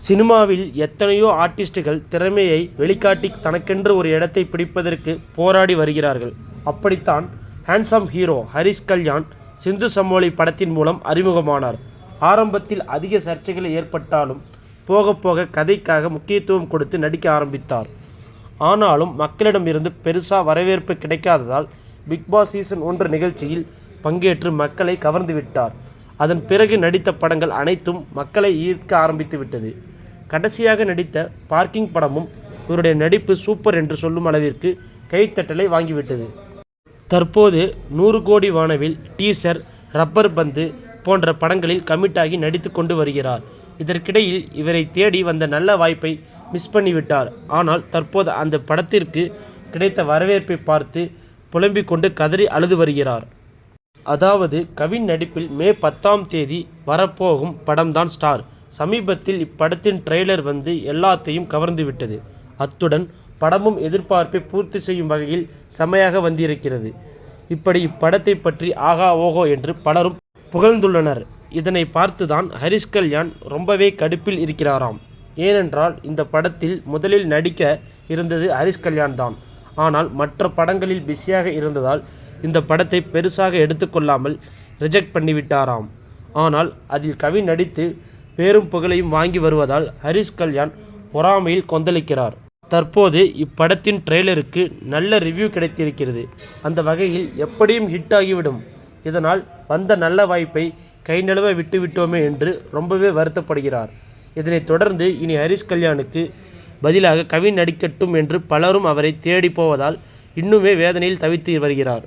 சினிமாவில் எத்தனையோ ஆர்டிஸ்டுகள் திறமையை வெளிக்காட்டி தனக்கென்று ஒரு இடத்தை பிடிப்பதற்கு போராடி வருகிறார்கள். அப்படித்தான் ஹேண்ட்ஸம் ஹீரோ ஹரிஷ் கல்யாண் சிந்து சமோலி படத்தின் மூலம் அறிமுகமானார். ஆரம்பத்தில் அதிக சர்ச்சைகள் ஏற்பட்டாலும் போக போக கதைக்காக முக்கியத்துவம் கொடுத்து நடிக்க ஆரம்பித்தார். ஆனாலும் மக்களிடம் இருந்து பெருசாக வரவேற்பு கிடைக்காததால் பிக்பாஸ் சீசன் 1 நிகழ்ச்சியில் பங்கேற்று மக்களை கவர்ந்து விட்டார். அதன் பிறகு நடித்த படங்கள் அனைத்தும் மக்களை ஈர்க்க ஆரம்பித்து விட்டது. கடைசியாக நடித்த பார்க்கிங் படமும் இவருடைய நடிப்பு சூப்பர் என்று சொல்லும் அளவிற்கு கைத்தட்டலை வாங்கிவிட்டது. தற்போது 100 கோடி வானவில், டீசர், ரப்பர் பந்து போன்ற படங்களில் கமிட்டாகி நடித்து கொண்டு வருகிறார். இதற்கிடையில் இவரை தேடி வந்த நல்ல வாய்ப்பை மிஸ் பண்ணிவிட்டார். ஆனால் தற்போது அந்த படத்திற்கு கிடைத்த வரவேற்பை பார்த்து புலம்பிக் கொண்டு கதறி அழுது வருகிறார். அதாவது கவின் நடிப்பில் மே 10ஆம் தேதி வரப்போகும் படம்தான் ஸ்டார். சமீபத்தில் இப்படத்தின் ட்ரெய்லர் வந்து எல்லாத்தையும் கவர்ந்து விட்டது. அத்துடன் படமும் எதிர்பார்ப்பை பூர்த்தி செய்யும் வகையில் செமையாக வந்திருக்கிறது. இப்படி இப்படத்தை பற்றி ஆகா ஓகோ என்று பலரும் புகழ்ந்துள்ளனர். இதனை பார்த்துதான் ஹரிஷ் கல்யாண் ரொம்பவே கடுப்பில் இருக்கிறாராம். ஏனென்றால் இந்த படத்தில் முதலில் நடிக்க இருந்தது ஹரிஷ் கல்யாண் தான். ஆனால் மற்ற படங்களில் பிஸியாக இருந்ததால் இந்த படத்தை பெருசாக எடுத்துக்கொள்ளாமல் ரிஜெக்ட் பண்ணிவிட்டாராம். ஆனால் அதில் கவின் நடித்து பேரும் புகழையும் வாங்கி வருவதால் ஹரிஷ் கல்யாண் பொறாமையில் கொந்தளிக்கிறார். தற்போது இப்படத்தின் ட்ரெய்லருக்கு நல்ல ரிவ்யூ கிடைத்திருக்கிறது. அந்த வகையில் எப்படியும் ஹிட் ஆகிவிடும். இதனால் வந்த நல்ல வாய்ப்பை கை நழுவ விட்டுவிட்டோமே என்று ரொம்பவே வருத்தப்படுகிறார். இதனைத் தொடர்ந்து இனி ஹரிஷ் கல்யாணுக்கு பதிலாக கவின் நடிக்கட்டும் என்று பலரும் அவரை தேடி போவதால் இன்னுமே வேதனையில் தவித்து வருகிறார்.